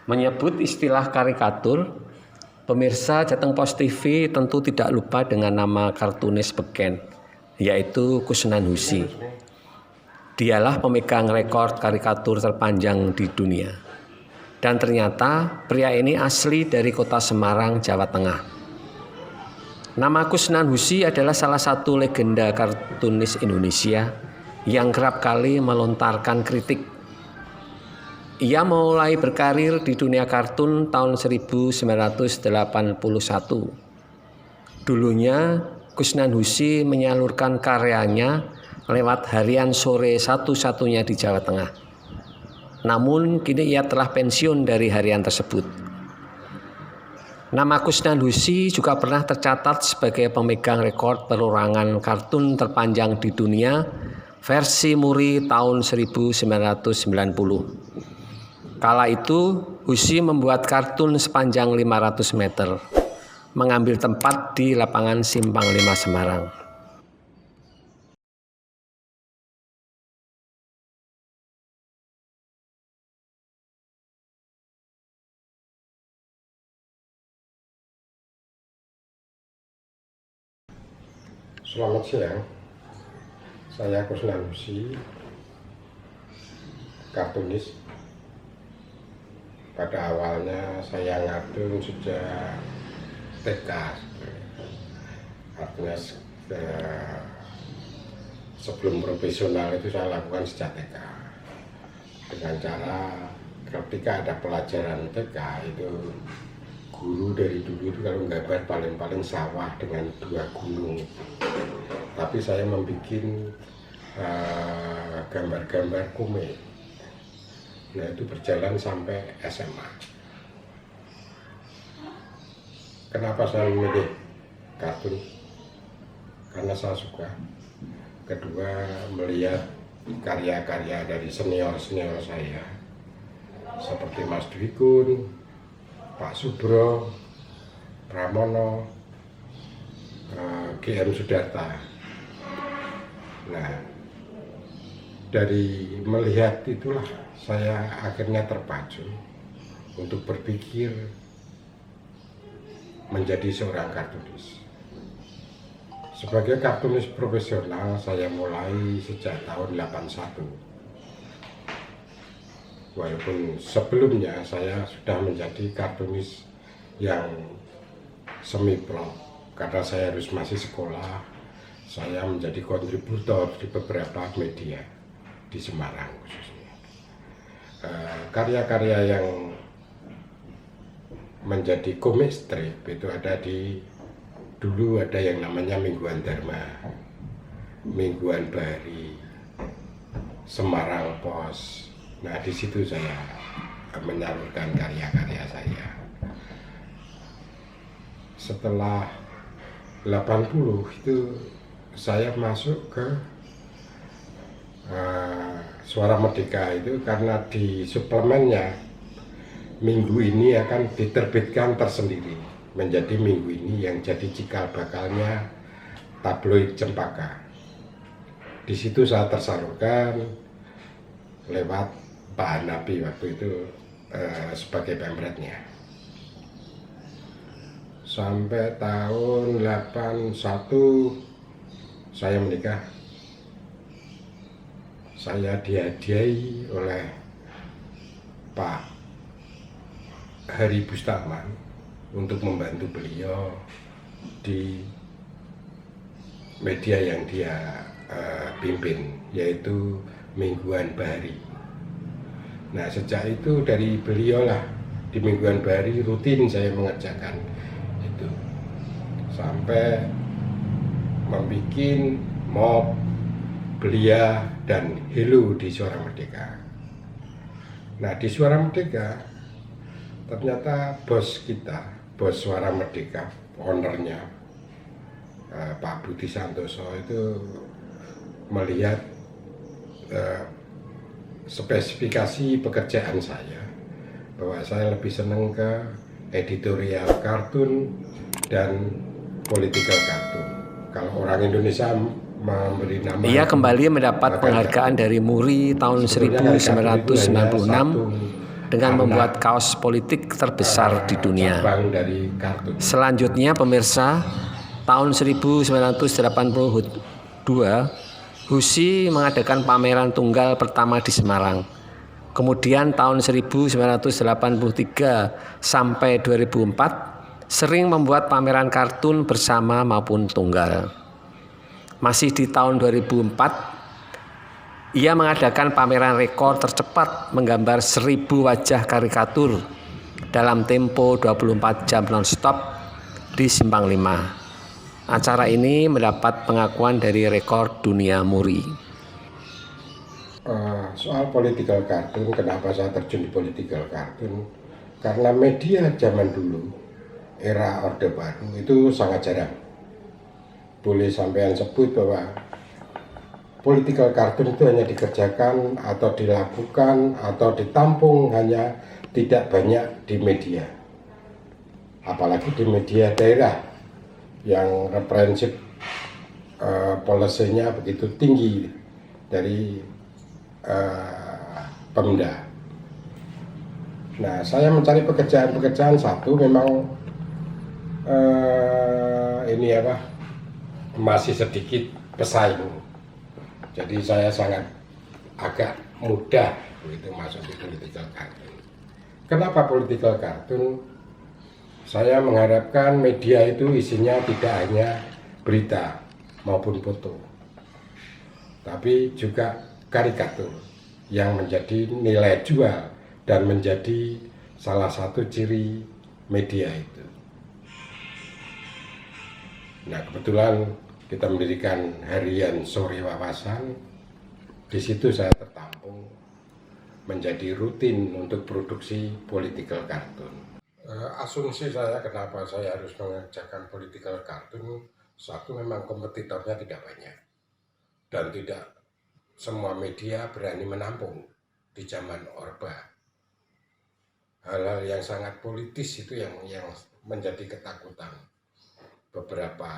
Menyebut istilah karikatur, pemirsa Jateng Pos TV tentu tidak lupa dengan nama kartunis beken, yaitu Kusnan Husi. Dialah pemegang rekor karikatur terpanjang di dunia. Dan ternyata pria ini asli dari kota Semarang, Jawa Tengah. Nama Kusnan Husi adalah salah satu legenda kartunis Indonesia yang kerap kali melontarkan kritik. Ia mulai berkarir di dunia kartun tahun 1981. Dulunya, Kusnan Husi menyalurkan karyanya lewat harian sore satu-satunya di Jawa Tengah. Namun, kini ia telah pensiun dari harian tersebut. Nama Kusnan Husi juga pernah tercatat sebagai pemegang rekor perorangan kartun terpanjang di dunia versi Muri tahun 1990. Kala itu, Husi membuat kartun sepanjang 500 meter, mengambil tempat di lapangan Simpang 5 Semarang. Selamat siang, saya Kusnan Husi, kartunis. Pada awalnya saya ngadun sejak TK, artinya sebelum profesional itu saya lakukan sejak TK. Dengan cara ketika ada pelajaran TK itu guru dari dulu itu kalau gambar paling-paling sawah dengan 2 gunung. Tapi saya membuat gambar-gambar komik. Nah, itu berjalan sampai SMA. Kenapa saya memilih kartun? Karena saya suka. Kedua, melihat karya-karya dari senior-senior saya seperti Mas Dwi Kun, Pak Subro, Pramono, GM Sudarta. Nah, dari melihat itulah saya akhirnya terpacu untuk berpikir menjadi seorang kartunis. Sebagai kartunis profesional saya mulai sejak tahun 81. Walaupun sebelumnya saya sudah menjadi kartunis yang semi pro, karena saya harus masih sekolah, saya menjadi kontributor di beberapa media di Semarang khususnya. Karya-karya yang menjadi komik strip itu ada dulu ada yang namanya Mingguan Dharma, Mingguan Bahari, Semarang Pos. Nah, di situ saya menyalurkan karya-karya saya. Setelah 80 itu saya masuk ke Suara Merdeka itu karena di suplemennya minggu ini akan diterbitkan tersendiri menjadi minggu ini yang jadi cikal bakalnya tabloid Cempaka. Di situ saya tersalurkan lewat Pak Hanapi waktu itu sebagai pemretnya. Sampai tahun 81 saya menikah. Saya dihadiahi oleh Pak Hari Bustaman untuk membantu beliau di media yang dia pimpin, yaitu Mingguan Bahari. Nah, sejak itu dari beliau lah di Mingguan Bahari rutin saya mengerjakan itu sampai membuat mob, belia, dan Hello di Suara Merdeka. Nah, di Suara Merdeka ternyata bos kita, bos Suara Merdeka, ownernya Pak Budi Santoso itu melihat spesifikasi pekerjaan saya, bahwa saya lebih senang ke editorial kartun dan political kartun. Kalau orang Indonesia memberi nama, ia kembali mendapat penghargaan dari Muri tahun 1996 dengan membuat kaos politik terbesar di dunia. Cabang dari kartun. Selanjutnya pemirsa, tahun 1982 Husi mengadakan pameran tunggal pertama di Semarang. Kemudian tahun 1983 sampai 2004 sering membuat pameran kartun bersama maupun tunggal. Masih di tahun 2004 ia mengadakan pameran rekor tercepat menggambar 1000 wajah karikatur dalam tempo 24 jam non-stop di Simpang 5. Acara ini mendapat pengakuan dari Rekor Dunia Muri. Soal political cartoon, kenapa saya terjun di political cartoon? Karena media zaman dulu, era Orde Baru itu sangat jarang. Boleh sampean sebut bahwa political cartoon itu hanya dikerjakan atau dilakukan atau ditampung hanya tidak banyak di media. Apalagi di media daerah yang referensi polisinya begitu tinggi dari Pemda. Nah, saya mencari pekerjaan satu memang masih sedikit pesaing. Jadi saya sangat agak mudah begitu masuk di political cartoon. Kenapa political cartoon? Saya mengharapkan media itu isinya tidak hanya berita maupun foto, tapi juga karikatur yang menjadi nilai jual dan menjadi salah satu ciri media itu. Nah, kebetulan kita mendirikan harian Sore Wawasan. Di situ saya tertampung menjadi rutin untuk produksi political cartoon. Asumsi saya kenapa saya harus mengerjakan political cartoon, satu memang kompetitornya tidak banyak dan tidak semua media berani menampung di zaman Orba. Hal-hal yang sangat politis itu yang menjadi ketakutan beberapa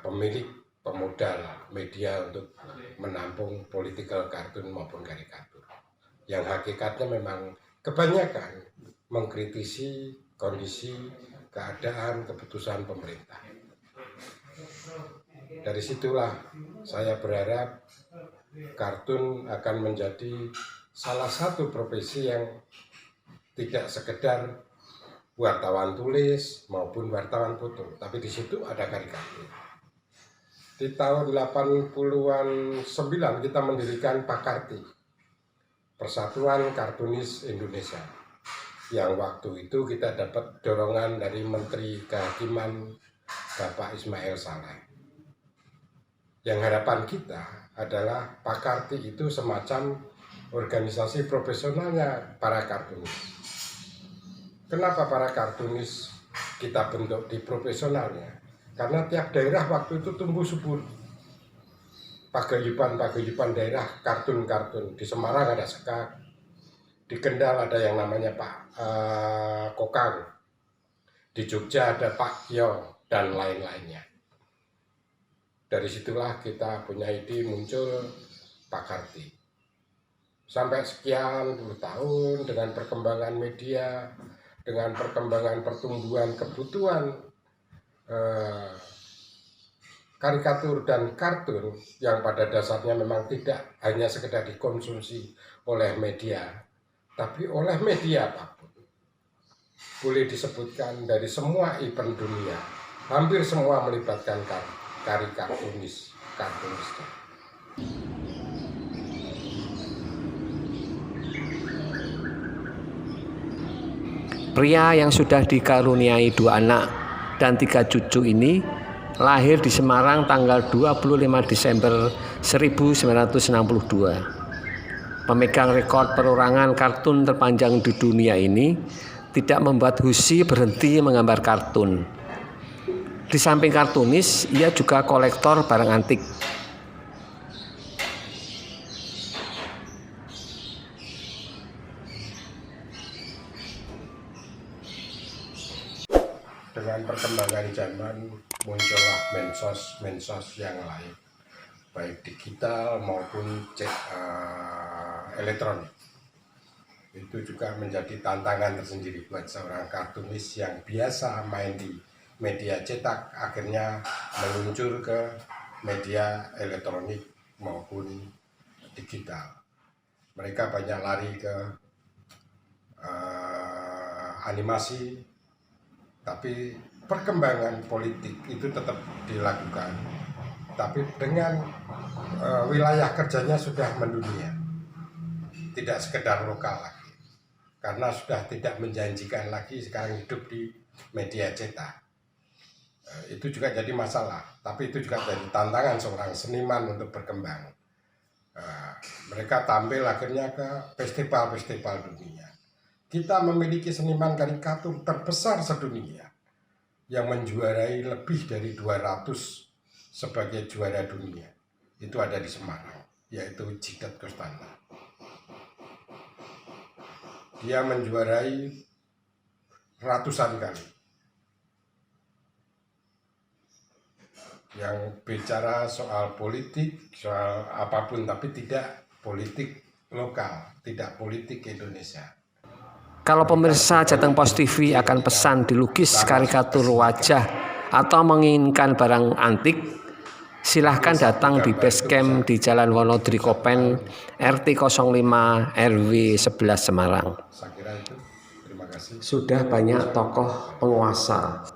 pemilik pemodal media untuk menampung political cartoon maupun karikatur. Yang hakikatnya memang kebanyakan mengkritisi kondisi, keadaan, keputusan pemerintah. Dari situlah saya berharap kartun akan menjadi salah satu profesi yang tidak sekedar wartawan tulis maupun wartawan foto, tapi di situ ada karikatur. Di tahun 80-an 9 kita mendirikan Pakarti, Persatuan Kartunis Indonesia. Yang waktu itu kita dapat dorongan dari Menteri Kehakiman Bapak Ismail Saleh. Yang harapan kita adalah Pakarti itu semacam organisasi profesionalnya para kartunis. Kenapa para kartunis kita bentuk di profesionalnya? Karena tiap daerah waktu itu tumbuh subur. Paguyuban daerah kartun-kartun. Di Semarang ada Sekak, di Kendal ada yang namanya Pak Kokang, di Jogja ada Pak Kyo, dan lain-lainnya. Dari situlah kita punya ide muncul Pakarti. Sampai sekian puluh tahun dengan perkembangan media, dengan perkembangan pertumbuhan kebutuhan karikatur dan kartun yang pada dasarnya memang tidak hanya sekedar dikonsumsi oleh media, tapi oleh media apapun. Boleh disebutkan dari semua event dunia, hampir semua melibatkan kartunis. Pria yang sudah dikaruniai 2 anak dan 3 cucu ini lahir di Semarang tanggal 25 Desember 1962. Pemegang rekor perorangan kartun terpanjang di dunia ini tidak membuat Husi berhenti menggambar kartun. Di samping kartunis, ia juga kolektor barang antik. Dengan perkembangan zaman muncullah mensos yang lain, baik digital maupun elektronik. Itu juga menjadi tantangan tersendiri buat seorang kartunis yang biasa main di media cetak, akhirnya meluncur ke media elektronik maupun digital. Mereka banyak lari ke animasi, tapi perkembangan politik itu tetap dilakukan, tapi dengan wilayah kerjanya sudah mendunia, tidak sekedar lokal lagi, karena sudah tidak menjanjikan lagi sekarang hidup di media cetak. Itu juga jadi masalah, tapi itu juga jadi tantangan seorang seniman untuk berkembang. Mereka tampil akhirnya ke festival-festival dunia. Kita memiliki seniman karikatur terbesar sedunia yang menjuarai lebih dari 200 sebagai juara dunia. Itu ada di Semarang, yaitu Jidat Kustana. Dia menjuarai ratusan kali. Yang bicara soal politik, soal apapun, tapi tidak politik lokal, tidak politik Indonesia. Kalau pemirsa Jateng Pos TV akan pesan dilukis karikatur wajah atau menginginkan barang antik, silahkan datang di Basecamp di Jalan Wonodrikopen RT 05 RW 11 Semarang. Saya kira itu. Terima kasih. Sudah banyak tokoh penguasa,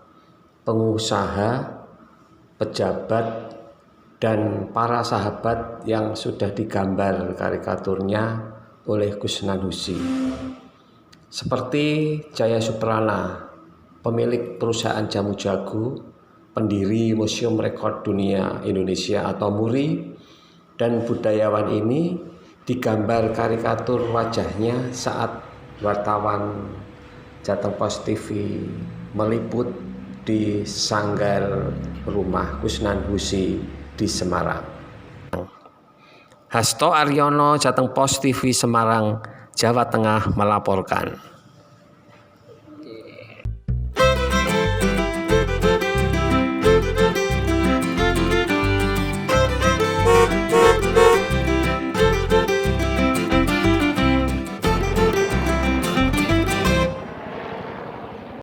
pengusaha, pejabat, dan para sahabat yang sudah digambar karikaturnya oleh Kusnan Husi. Seperti Jaya Suprana, pemilik perusahaan jamu jago, pendiri Museum Rekor Dunia Indonesia atau MURI, dan budayawan ini digambar karikatur wajahnya saat wartawan Jateng Pos TV meliput di sanggar rumah Kusnan Husi di Semarang. Hasto Aryono, Jateng Pos TV Semarang, Jawa Tengah melaporkan.